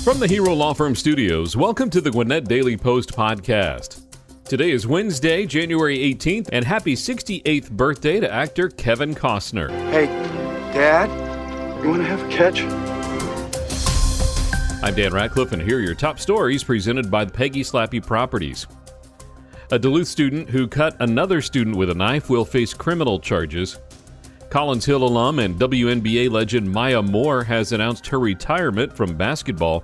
From the Hero Law Firm Studios, welcome to the Gwinnett Daily Post podcast. Today is Wednesday, January 18th, and happy 68th birthday to actor Kevin Costner. Hey, Dad, you want to have a catch? I'm Dan Ratcliffe, and here are your top stories presented by Peggy Slappy Properties. A Duluth student who cut another student with a knife will face criminal charges. Collins Hill alum and WNBA legend Maya Moore has announced her retirement from basketball.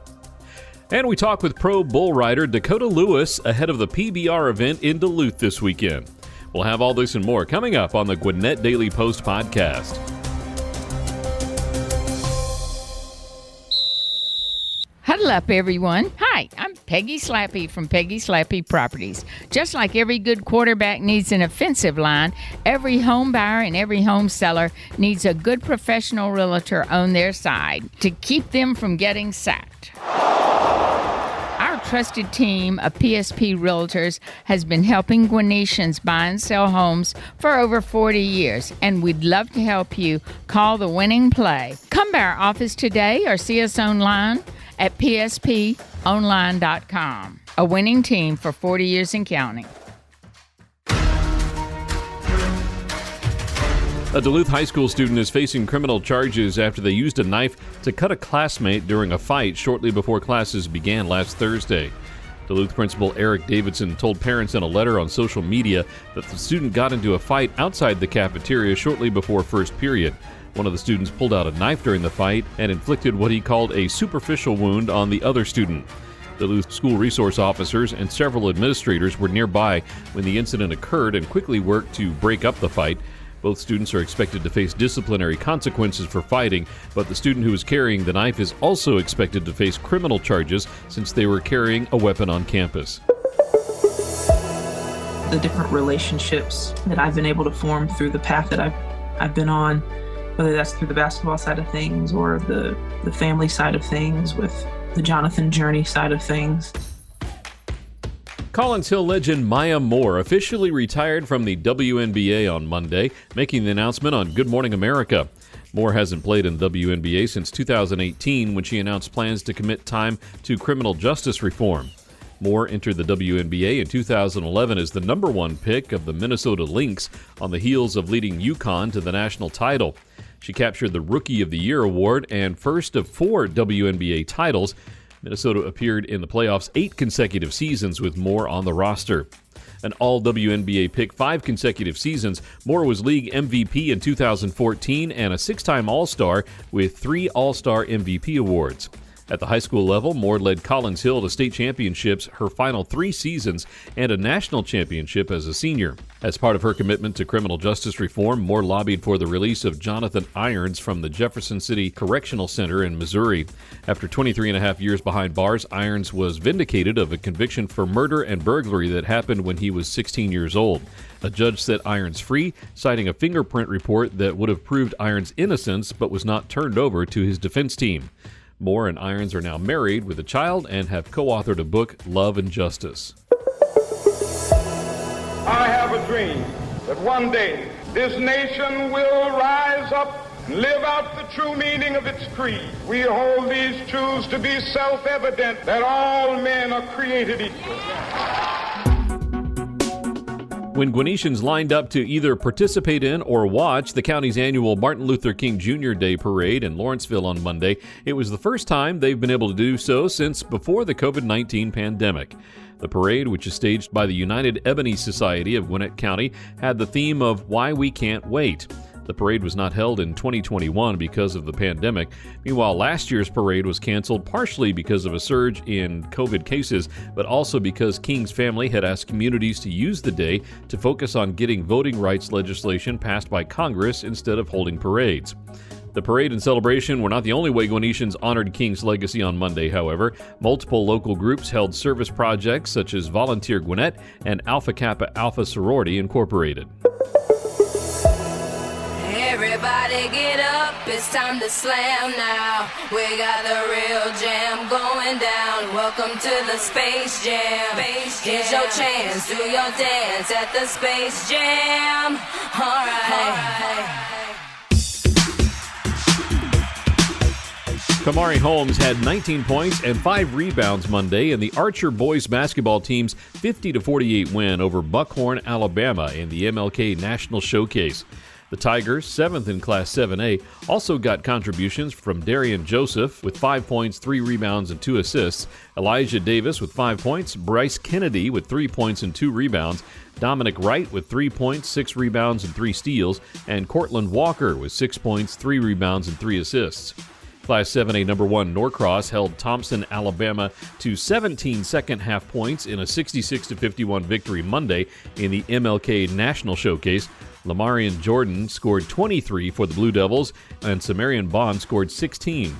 And we talk with pro bull rider Dakota Louis ahead of the PBR event in Duluth this weekend. We'll have all this and more coming up on the Gwinnett Daily Post podcast. Huddle up, everyone. Hi, I'm Peggy Slappy from Peggy Slappy Properties. Just like every good quarterback needs an offensive line, every home buyer and every home seller needs a good professional realtor on their side to keep them from getting sacked. Our trusted team of PSP realtors has been helping Gwinnetians buy and sell homes for over 40 years, and we'd love to help you call the winning play. Come by our office today or see us online at psponline.com. A winning team for 40 years and counting. A Duluth High School student is facing criminal charges after they used a knife to cut a classmate during a fight shortly before classes began last Thursday. Duluth Principal Eric Davidson told parents in a letter on social media that the student got into a fight outside the cafeteria shortly before first period. One of the students pulled out a knife during the fight and inflicted what he called a superficial wound on the other student. Duluth school resource officers and several administrators were nearby when the incident occurred and quickly worked to break up the fight. Both students are expected to face disciplinary consequences for fighting, but the student who was carrying the knife is also expected to face criminal charges since they were carrying a weapon on campus. The different relationships that I've been able to form through the path that I've been on, whether that's through the basketball side of things or the family side of things with the Jonathan Journey side of things. Collins Hill legend Maya Moore officially retired from the WNBA on Monday, making the announcement on Good Morning America. Moore hasn't played in the WNBA since 2018 when she announced plans to commit time to criminal justice reform. Moore entered the WNBA in 2011 as the number one pick of the Minnesota Lynx on the heels of leading UConn to the national title. She captured the Rookie of the Year award and first of 4 WNBA titles. Minnesota appeared in the playoffs 8 consecutive seasons with Moore on the roster. An all-WNBA pick 5 consecutive seasons, Moore was league MVP in 2014 and a 6-time All-Star with 3 All-Star MVP awards. At the high school level, Moore led Collins Hill to state championships her final 3 seasons and a national championship as a senior. As part of her commitment to criminal justice reform, Moore lobbied for the release of Jonathan Irons from the Jefferson City Correctional Center in Missouri. After 23 and a half years behind bars, Irons was vindicated of a conviction for murder and burglary that happened when he was 16 years old. A judge set Irons free, citing a fingerprint report that would have proved Irons' innocence but was not turned over to his defense team. Moore and Irons are now married with a child and have co-authored a book, Love and Justice. I have a dream that one day this nation will rise up and live out the true meaning of its creed. We hold these truths to be self-evident, that all men are created equal. When Gwinnetians lined up to either participate in or watch the county's annual Martin Luther King Jr. Day Parade in Lawrenceville on Monday, it was the first time they've been able to do so since before the COVID-19 pandemic. The parade, which is staged by the United Ebony Society of Gwinnett County, had the theme of Why We Can't Wait. The parade was not held in 2021 because of the pandemic. Meanwhile, last year's parade was canceled partially because of a surge in COVID cases, but also because King's family had asked communities to use the day to focus on getting voting rights legislation passed by Congress instead of holding parades. The parade and celebration were not the only way Gwinnetians honored King's legacy on Monday, however. Multiple local groups held service projects such as Volunteer Gwinnett and Alpha Kappa Alpha Sorority Incorporated. Everybody get up, it's time to slam now. We got the real jam going down. Welcome to the Space Jam. Here's your chance, do your dance at the Space Jam. All right. Kamari Holmes had 19 points and 5 rebounds Monday in the Archer boys basketball team's 50-48 win over Buckhorn, Alabama in the MLK National Showcase. The Tigers, 7th in Class 7A, also got contributions from Darian Joseph with 5 points, 3 rebounds, and 2 assists, Elijah Davis with 5 points, Bryce Kennedy with 3 points and 2 rebounds, Dominic Wright with 3 points, 6 rebounds, and 3 steals, and Cortland Walker with 6 points, 3 rebounds, and 3 assists. Class 7A number 1 Norcross held Thompson, Alabama to 17 second-half points in a 66-51 victory Monday in the MLK National Showcase. Lamarian Jordan scored 23 for the Blue Devils, and Samarian Bond scored 16.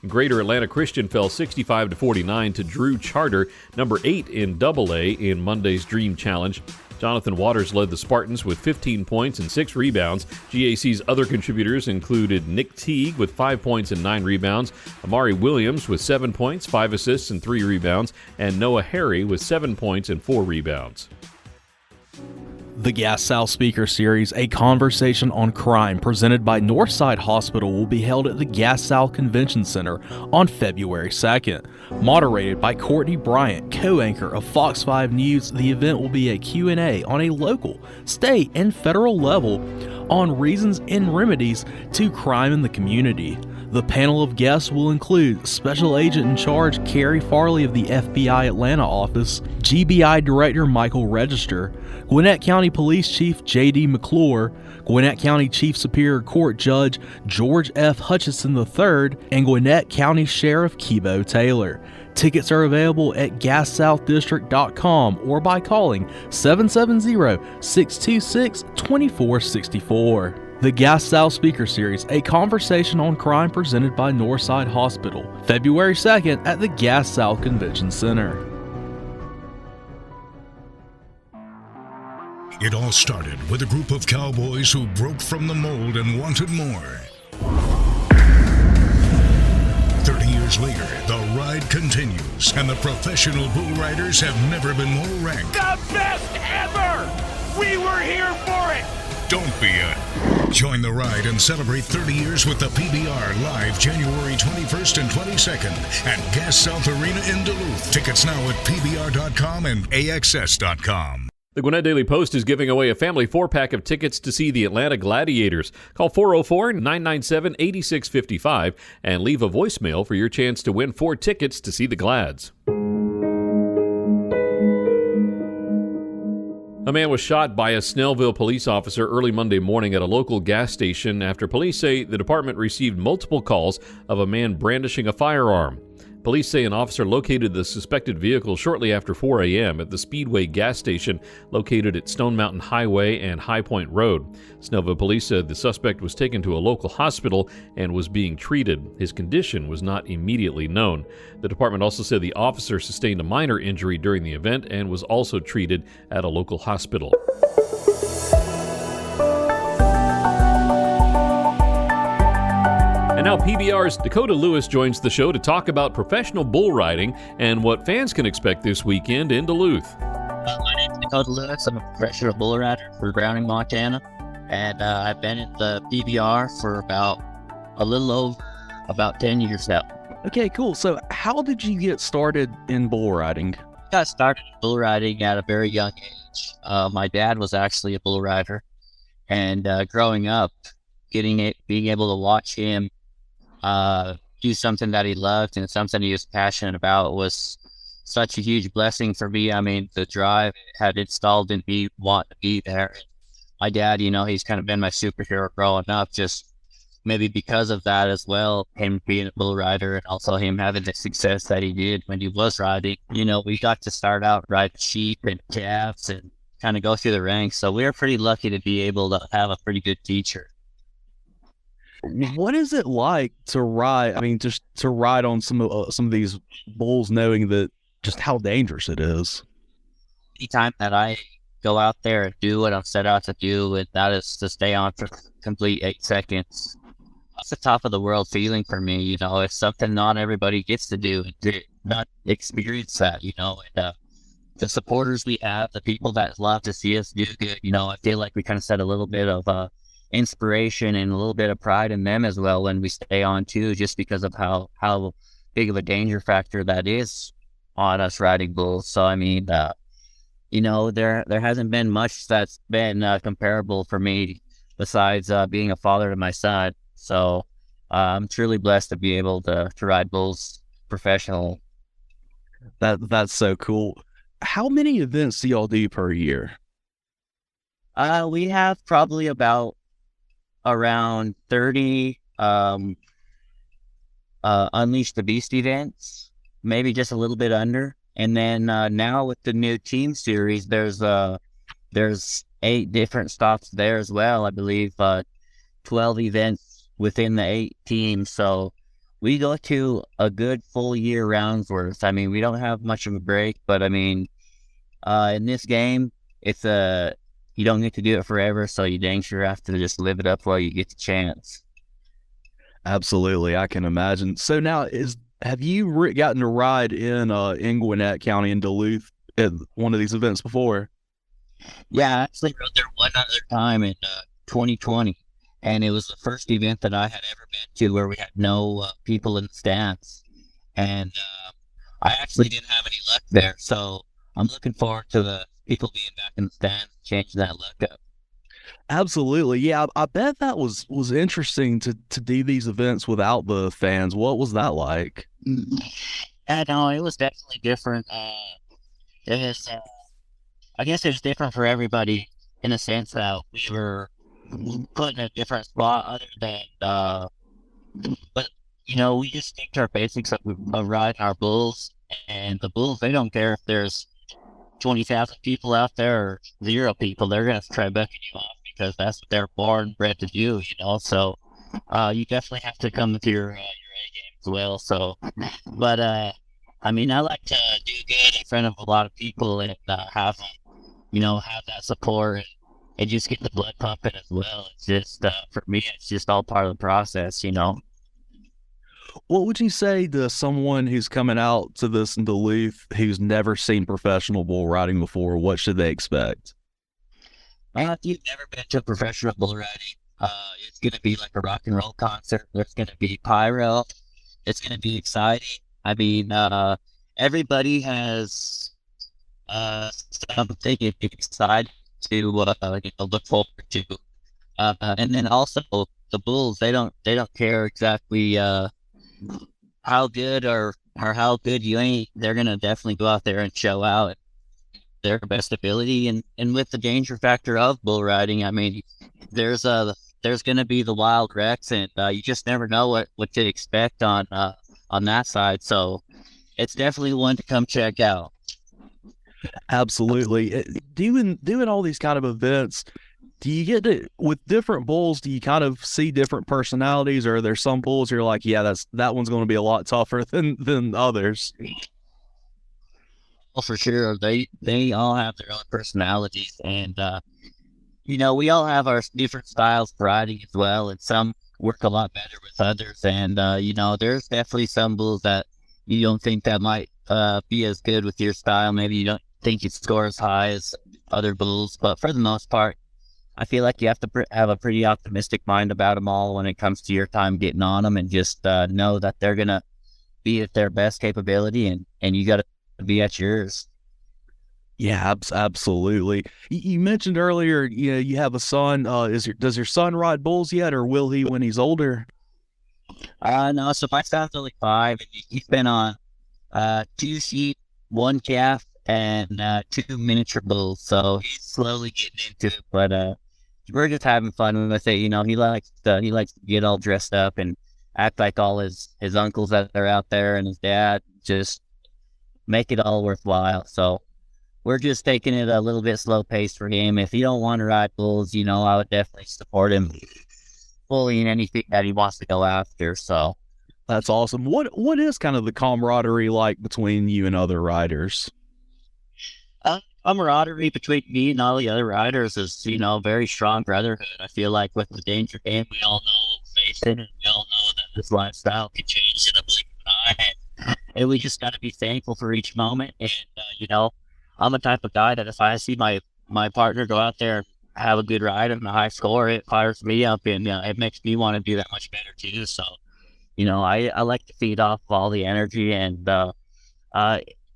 Greater Atlanta Christian fell 65-49 to Drew Charter, number 8 in AA in Monday's Dream Challenge. Jonathan Waters led the Spartans with 15 points and 6 rebounds. GAC's other contributors included Nick Teague with 5 points and 9 rebounds, Amari Williams with 7 points, 5 assists, and 3 rebounds, and Noah Harry with 7 points and 4 rebounds. The Gas South Speaker Series, a conversation on crime presented by Northside Hospital, will be held at the Gas South Convention Center on February 2nd. Moderated by Courtney Bryant, co-anchor of Fox 5 News, the event will be a Q&A on a local, state, and federal level on reasons and remedies to crime in the community. The panel of guests will include Special Agent in Charge Carrie Farley of the FBI Atlanta office, GBI Director Michael Register, Gwinnett County Police Chief J.D. McClure, Gwinnett County Chief Superior Court Judge George F. Hutchison III, and Gwinnett County Sheriff Kibo Taylor. Tickets are available at gassouthddistrict.com or by calling 770-626-2464. The Gas South Speaker Series, a conversation on crime presented by Northside Hospital, February 2nd at the Gas South Convention Center. It all started with a group of cowboys who broke from the mold and wanted more. 30 years later, the ride continues, and the professional bull riders have never been more ranked. The best ever! We were here for it! Don't be a... Join the ride and celebrate 30 years with the PBR live January 21st and 22nd at Gas South Arena in Duluth. Tickets now at pbr.com and axs.com. The Gwinnett Daily Post is giving away a family 4-pack of tickets to see the Atlanta Gladiators. Call 404-997-8655 and leave a voicemail for your chance to win 4 tickets to see the Glads. A man was shot by a Snellville police officer early Monday morning at a local gas station after police say the department received multiple calls of a man brandishing a firearm. Police say an officer located the suspected vehicle shortly after 4 a.m. at the Speedway gas station located at Stone Mountain Highway and High Point Road. Snellville police said the suspect was taken to a local hospital and was being treated. His condition was not immediately known. The department also said the officer sustained a minor injury during the event and was also treated at a local hospital. And now PBR's Dakota Louis joins the show to talk about professional bull riding and what fans can expect this weekend in Duluth. My name is Dakota Louis. I'm a professional bull rider for Browning, Montana. And I've been in the PBR for about 10 years now. Okay, cool. So how did you get started in bull riding? I got started in bull riding at a very young age. My dad was actually a bull rider. And growing up, being able to watch him do something that he loved and something he was passionate about was such a huge blessing for me. I mean, the drive had installed in me wanting to be there. My dad, he's kind of been my superhero growing up, just maybe because of that as well, him being a bull rider and also him having the success that he did when he was riding. We got to start out riding sheep and calves and kind of go through the ranks. So we were pretty lucky to be able to have a pretty good teacher. What is it like to ride? I mean, just to ride on some of these bulls, knowing that just how dangerous it is. Anytime that I go out there and do what I'm set out to do, and that is to stay on for complete 8 seconds, it's the top of the world feeling for me. It's something not everybody gets to do, and not experience that. And the supporters we have, the people that love to see us do good. I feel like we kind of set a little bit of inspiration and a little bit of pride in them as well when we stay on too, just because of how big of a danger factor that is on us riding bulls. So I mean, there hasn't been much that's been comparable for me besides being a father to my son. So I'm truly blessed to be able to ride bulls professional. That's so cool. How many events do y'all do per year? We have probably about around 30 Unleash the Beast events, maybe just a little bit under. And then now with the new team series, there's 8 different stops there as well. I believe 12 events within the 8 teams. So we go to a good full year rounds worth. I mean, we don't have much of a break, but I mean, in this game, it's you don't get to do it forever, so you dang sure have to just live it up while you get the chance. Absolutely, I can imagine. So now, have you gotten to ride in Gwinnett County in Duluth at one of these events before? Yeah, I actually rode there one other time in 2020, and it was the first event that I had ever been to where we had no people in the stands, and I actually didn't have any luck there, so I'm looking forward to the people being back in the stands, changing that luck up. Absolutely, yeah. I bet that was interesting to do these events without the fans. What was that like? Yeah, no, it was definitely different. It was, I guess it was different for everybody in a sense that we were put in a different spot other than, but, we just stick to our basics of riding our bulls, and the bulls, they don't care if there's 20,000 people out there or 0 people. They're going to try bucking you off because that's what they're born and bred to do, So you definitely have to come with your A game as well. So, but I mean, I like to do good in front of a lot of people and have that support and just get the blood pumping as well. It's just for me, it's just all part of the process, What would you say to someone who's coming out to this in Duluth who's never seen professional bull riding before? What should they expect? If you've never been to professional bull riding, it's going to be like a rock and roll concert. There's going to be pyro. It's going to be exciting. I mean, everybody has something excited to look forward to. And then also the bulls, they don't care exactly how good or how good you ain't. They're gonna definitely go out there and show out their best ability, and with the danger factor of bull riding, I mean, there's gonna be the wild wrecks, and you just never know what to expect on that side. So it's definitely one to come check out. Absolutely. Doing all these kind of events, do you get to, with different bulls, do you kind of see different personalities, or are there some bulls you're like, yeah, that one's going to be a lot tougher than others? Well, for sure. They all have their own personalities, and we all have our different styles of riding as well, and some work a lot better with others. And there's definitely some bulls that you don't think that might be as good with your style. Maybe you don't think you score as high as other bulls, but for the most part, I feel like you have to have a pretty optimistic mind about them all when it comes to your time getting on them, and just know that they're going to be at their best capability, and you got to be at yours. Yeah, absolutely. You mentioned earlier, you have a son. Does your son ride bulls yet, or will he when he's older? No, so my son's only 5, and he's been on 2 sheep, 1 calf, and 2 miniature bulls, so he's slowly getting into it, but we're just having fun with it. He likes to get all dressed up and act like all his uncles that are out there and his dad, just make it all worthwhile. So we're just taking it a little bit slow paced for him. If he don't want to ride bulls, I would definitely support him fully in anything that he wants to go after. So that's awesome. What is kind of the camaraderie like between you and other riders? Camaraderie between me and all the other riders is, very strong brotherhood. I feel like with the danger game, we all know what we're facing, and we all know that this lifestyle can change in a blink of an eye. And we just got to be thankful for each moment. And, I'm the type of guy that if I see my partner go out there have a good ride and a high score, it fires me up, and it makes me want to do that much better too. So, I like to feed off of all the energy, and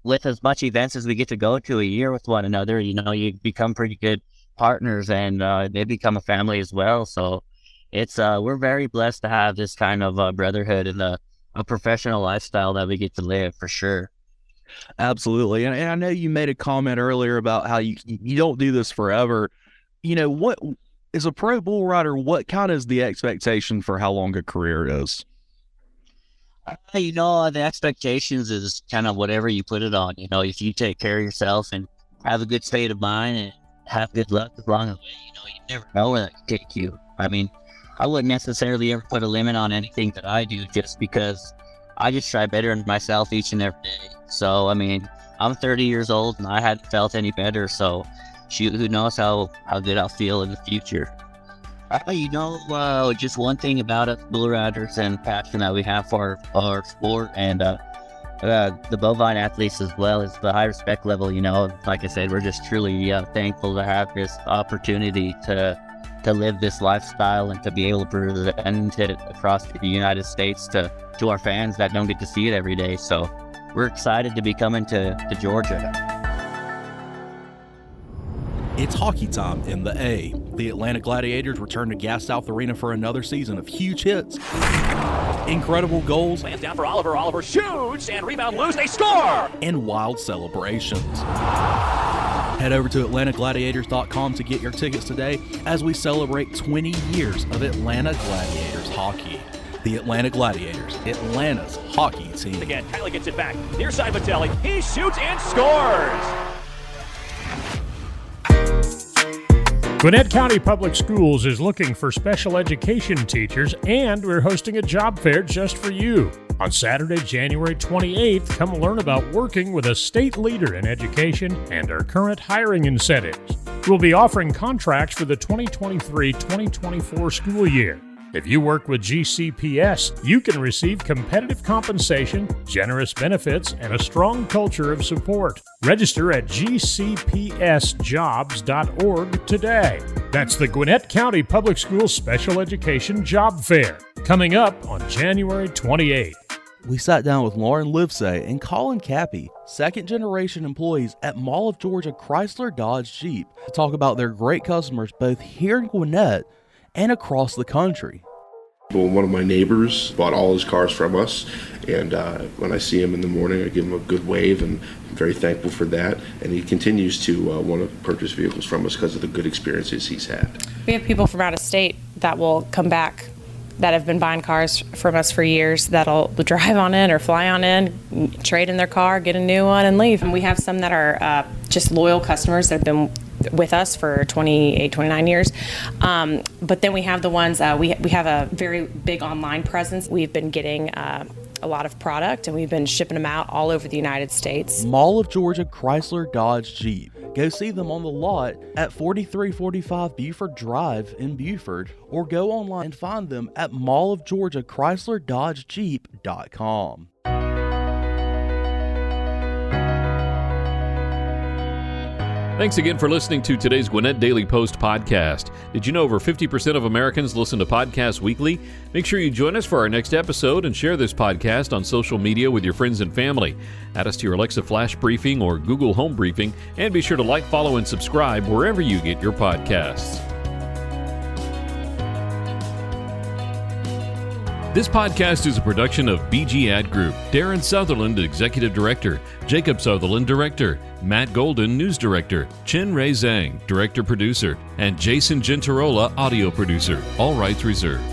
with as much events as we get to go to a year with one another, you become pretty good partners, and they become a family as well. So it's we're very blessed to have this kind of brotherhood and a professional lifestyle that we get to live, for sure. Absolutely. And I know you made a comment earlier about how you don't do this forever. What is a pro bull rider? What kind of is the expectation for how long a career is? The expectations is kind of whatever you put it on. If you take care of yourself and have a good state of mind and have good luck along the way, you never know where that can take you. I mean, I wouldn't necessarily ever put a limit on anything that I do, just because I just try better in myself each and every day. So, I mean, I'm 30 years old and I hadn't felt any better. So, shoot, who knows how good I'll feel in the future. Just one thing about us bull riders and passion that we have for our sport, and the bovine athletes as well, is the high respect level. Like I said, we're just truly thankful to have this opportunity to live this lifestyle and to be able to present it across the United States to our fans that don't get to see it every day. So we're excited to be coming to Georgia. It's hockey time in the A. The Atlanta Gladiators return to Gas South Arena for another season of huge hits, incredible goals, Lands down for Oliver. Oliver shoots and rebound loose. They score! and wild celebrations. Head over to AtlantaGladiators.com to get your tickets today as we celebrate 20 years of Atlanta Gladiators hockey. The Atlanta Gladiators, Atlanta's hockey team. Again, Kylie gets it back. Near side Vitelli. He shoots and scores! Gwinnett County Public Schools is looking for special education teachers, and we're hosting a job fair just for you. On Saturday, January 28th, come learn about working with a state leader in education and our current hiring incentives. We'll be offering contracts for the 2023-2024 school year. If you work with GCPS, you can receive competitive compensation, generous benefits, and a strong culture of support. Register at gcpsjobs.org today. That's the Gwinnett County Public Schools Special Education Job Fair, coming up on January 28th. We sat down with Lauren Livesay and Colin Cappy, second-generation employees at Mall of Georgia Chrysler Dodge Jeep, to talk about their great customers both here in Gwinnett and across the country. Well, one of my neighbors bought all his cars from us, and when I see him in the morning, I give him a good wave, and I'm very thankful for that. And he continues to want to purchase vehicles from us because of the good experiences he's had. We have people from out of state that will come back that have been buying cars from us for years that'll drive on in or fly on in, trade in their car, get a new one, and leave. And we have some that are just loyal customers that have been with us for 28, 29 years. But then we have the ones, we have a very big online presence. We've been getting a lot of product, and we've been shipping them out all over the United States. Mall of Georgia Chrysler Dodge Jeep. Go see them on the lot at 4345 Buford Drive in Buford, or go online and find them at mallofgeorgiachryslerDodgeJeep.com. Thanks again for listening to today's Gwinnett Daily Post podcast. Did you know over 50% of Americans listen to podcasts weekly? Make sure you join us for our next episode and share this podcast on social media with your friends and family. Add us to your Alexa Flash Briefing or Google Home Briefing, and be sure to like, follow, and subscribe wherever you get your podcasts. This podcast is a production of BG Ad Group. Darren Sutherland, Executive Director. Jacob Sutherland, Director. Matt Golden, News Director. Chen Ray Zhang, Director Producer. And Jason Gentarola, Audio Producer. All rights reserved.